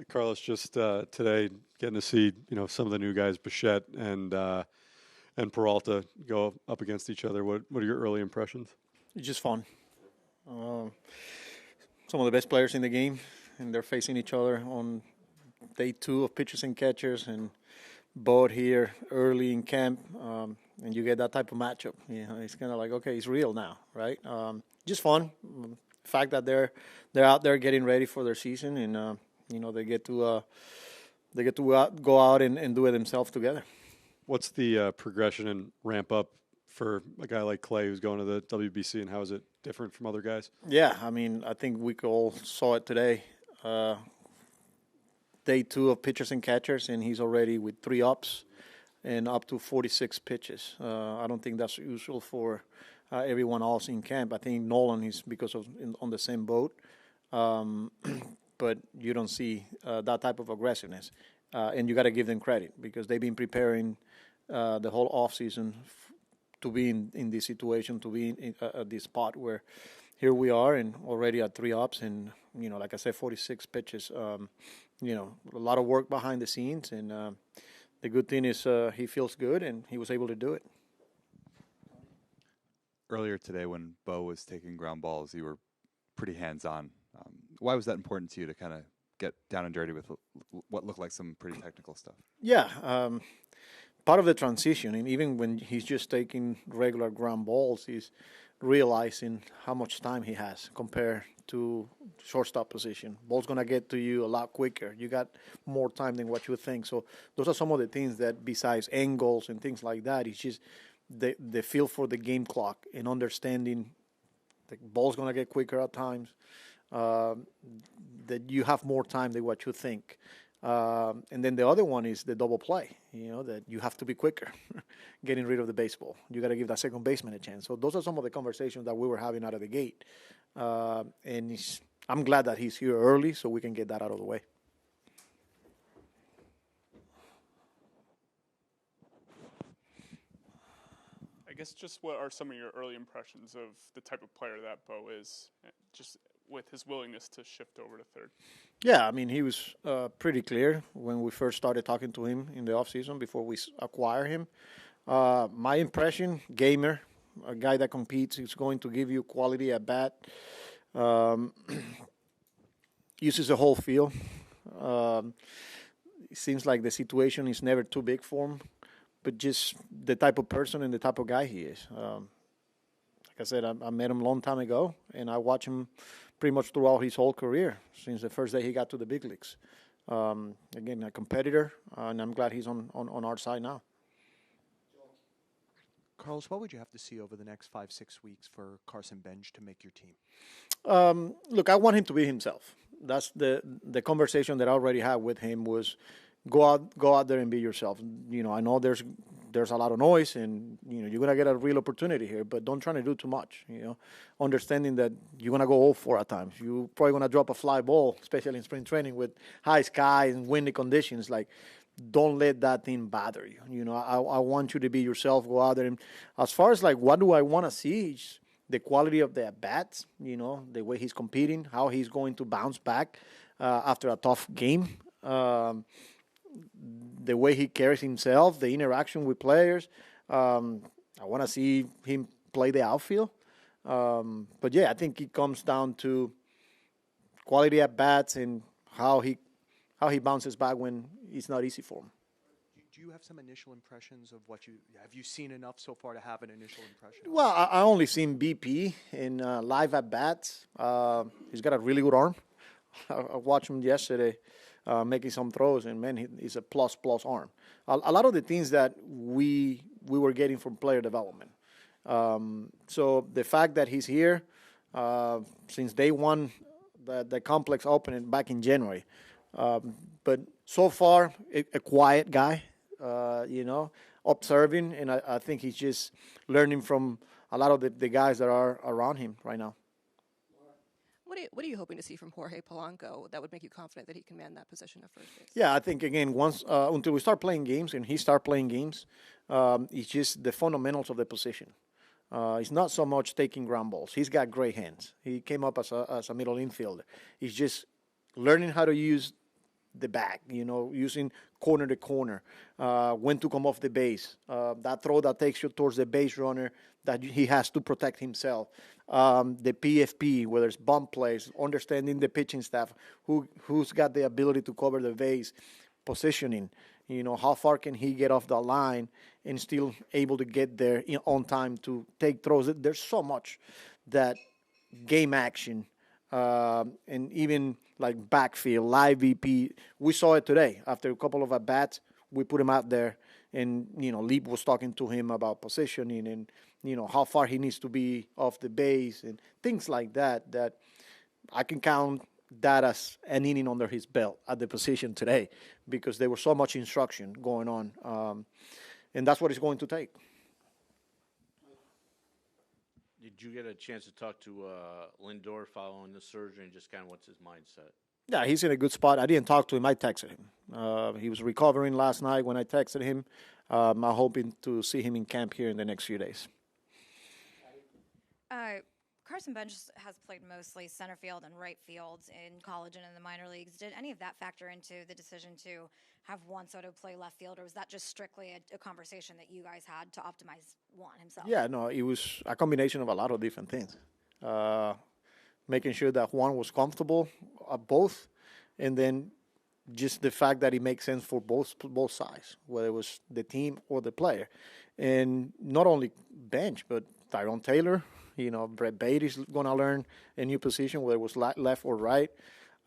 Carlos, just today getting to see some of the new guys, Bichette and Peralta, go up against each other. What are your early impressions? It's just fun. Um, some of the best players in the game, and they're facing each other on day two of pitchers and catchers, and both here early in camp, and you get that type of matchup. It's kind of like, okay, it's real now, right? Just fun. The fact that they're out there getting ready for their season, and they get to go out and do it themselves together. What's the progression and ramp up for a guy like Clay who's going to the WBC, and how is it different from other guys? Yeah, I mean, I think we all saw it today. Day two of pitchers and catchers, and he's already with 3 ups and up to 46 pitches. I don't think that's usual for everyone else in camp. I think Nolan is because of on the same boat, but you don't see that type of aggressiveness, and you got to give them credit because they've been preparing the whole off season to be in this situation, to be at this spot where here we are and already at 3 ups and like I said, 46 pitches. A lot of work behind the scenes, and the good thing is he feels good and he was able to do it. Earlier today, when Bo was taking ground balls, you were pretty hands-on. Why was that important to you to kind of get down and dirty with what looked like some pretty technical stuff? Yeah, part of the transition, and even when he's just taking regular ground balls, he's realizing how much time he has compared to shortstop position. Ball's going to get to you a lot quicker. You got more time than what you think. So those are some of the things that, besides angles and things like that, it's just the feel for the game clock and understanding the ball's going to get quicker at times, that you have more time than what you think. And then the other one is the double play, that you have to be quicker getting rid of the baseball. You got to give that second baseman a chance. So those are some of the conversations that we were having out of the gate. And I'm glad that he's here early so we can get that out of the way. I guess just what are some of your early impressions of the type of player that Bo is, just with his willingness to shift over to third? Yeah, I mean, he was pretty clear when we first started talking to him in the offseason before we acquire him. My impression, gamer, a guy that competes, is going to give you quality at bat, uses the whole field. It seems like the situation is never too big for him, but just the type of person and the type of guy he is. Like I said, I met him a long time ago, and I watched him pretty much throughout his whole career since the first day he got to the big leagues. Again, a competitor, and I'm glad he's on our side now. Carlos, what would you have to see over the next 5-6 weeks for Carson Bench to make your team? Look, I want him to be himself. That's the conversation that I already had with him was go out there and be yourself. I know there's a lot of noise, and you're gonna get a real opportunity here, but don't try to do too much. Understanding that you're gonna go 0-4 at times. You're probably gonna drop a fly ball, especially in spring training with high skies and windy conditions. Like, don't let that thing bother you. I want you to be yourself. Go out there, and as far as like what do I want to see, it's the quality of the at bats. The way he's competing, how he's going to bounce back after a tough game. The way he carries himself, the interaction with players. I want to see him play the outfield. But yeah, I think it comes down to quality at bats and how he bounces back when it's not easy for him. Do you have some initial impressions of have you seen enough so far to have an initial impression? Well, I only seen BP in live at bats. He's got a really good arm. I watched him yesterday. Making some throws, and man, he's a plus arm. A lot of the things that we were getting from player development. So the fact that he's here since day one, the complex opened back in January. But so far, a quiet guy, observing, and I think he's just learning from a lot of the guys that are around him right now. What are you hoping to see from Jorge Polanco that would make you confident that he can man that position at first base? Yeah, I think, again, once until we start playing games and he start playing games, it's just the fundamentals of the position. It's not so much taking ground balls. He's got great hands. He came up as a middle infielder. He's just learning how to use the bag, using corner to corner, when to come off the base, that throw that takes you towards the base runner that he has to protect himself, the PFP, whether it's bump plays, understanding the pitching staff, who's got the ability to cover the base, positioning, how far can he get off the line and still able to get there on time to take throws. There's so much that game action, and even like backfield, live VP. We saw it today. After a couple of at-bats, we put him out there, and, Leap was talking to him about positioning and, how far he needs to be off the base and things like that I can count that as an inning under his belt at the position today, because there was so much instruction going on, and that's what it's going to take. Did you get a chance to talk to Lindor following the surgery and just kind of what's his mindset? Yeah, he's in a good spot. I didn't talk to him. I texted him. He was recovering last night when I texted him. I'm hoping to see him in camp here in the next few days. Carson Bench has played mostly center field and right field in college and in the minor leagues. Did any of that factor into the decision to have Juan Soto play left field, or was that just strictly a conversation that you guys had to optimize Juan himself? Yeah, no, it was a combination of a lot of different things. Making sure that Juan was comfortable at both, and then just the fact that it makes sense for both sides, whether it was the team or the player. And not only Bench, but Tyrone Taylor, Brett Baty is going to learn a new position, whether it was left or right.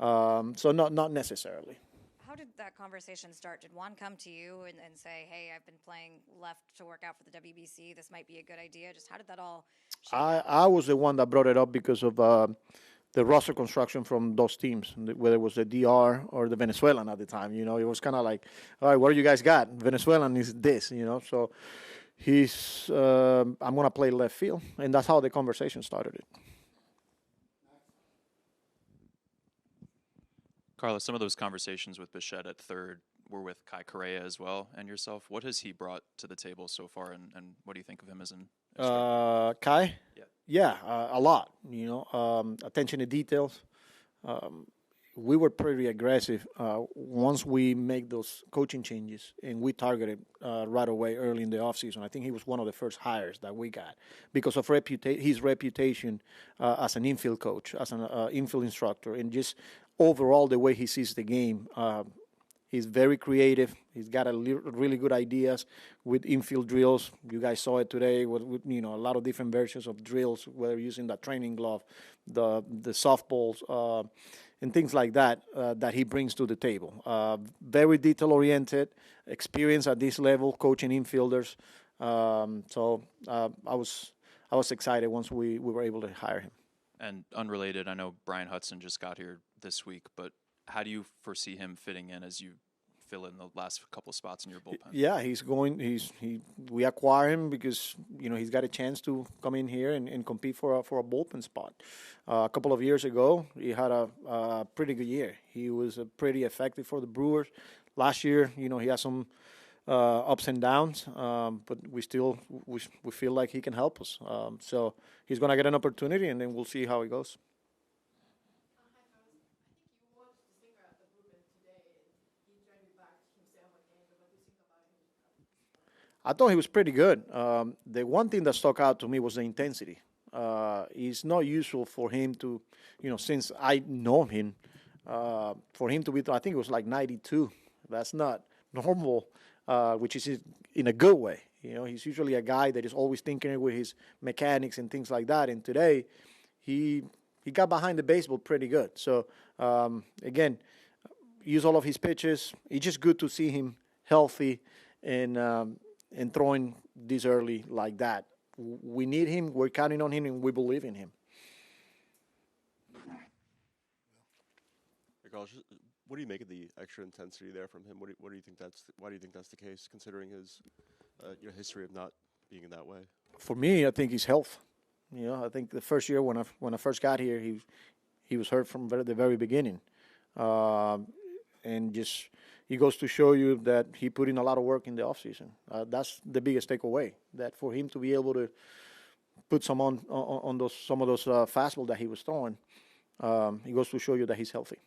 So not necessarily. How did that conversation start? Did Juan come to you and say, hey, I've been playing left to work out for the WBC. This might be a good idea. Just how did that all shake out? I was the one that brought it up because of the roster construction from those teams, whether it was the DR or the Venezuelan at the time. It was kind of like, all right, what do you guys got? Venezuelan is this, So I'm going to play left field, and that's how the conversation started. Carlos, some of those conversations with Bichette at third were with Kai Correa as well and yourself. What has he brought to the table so far, and what do you think of him as an Kai? Yeah. Yeah, a lot, attention to details. We were pretty aggressive once we make those coaching changes, and we targeted right away early in the offseason. I think he was one of the first hires that we got because of his reputation as an infield coach, as an infield instructor, and just overall the way he sees the game. He's very creative. He's got really good ideas with infield drills. You guys saw it today with a lot of different versions of drills, whether using the training glove, the softballs, and things like that that he brings to the table. Very detail-oriented, experience at this level, coaching infielders. So I was excited once we were able to hire him. And unrelated, I know Brian Hudson just got here this week, but how do you foresee him fitting in as you fill in the last couple spots in your bullpen? Yeah, we acquire him because he's got a chance to come in here and compete for a bullpen spot. A couple of years ago, he had a pretty good year. He was pretty effective for the Brewers. Last year, he had some ups and downs, but we feel like he can help us. So he's going to get an opportunity, and then we'll see how it goes. I thought he was pretty good. The one thing that stuck out to me was the intensity. It's not usual for him to, since I know him, for him to be, I think it was like 92. That's not normal, which is in a good way. He's usually a guy that is always thinking with his mechanics and things like that. And today, he got behind the baseball pretty good. So, again, use all of his pitches. It's just good to see him healthy and throwing this early like that. We need him, we're counting on him, and we believe in him. Hey, Carlos, what do you make of the extra intensity there from him? Why do you think that's the case, considering his history of not being in that way? For me, I think he's health. I think the first year when I first got here, he was hurt from the very beginning, and just. He goes to show you that he put in a lot of work in the offseason. That's the biggest takeaway, that for him to be able to put some of those fastball that he was throwing, he goes to show you that he's healthy.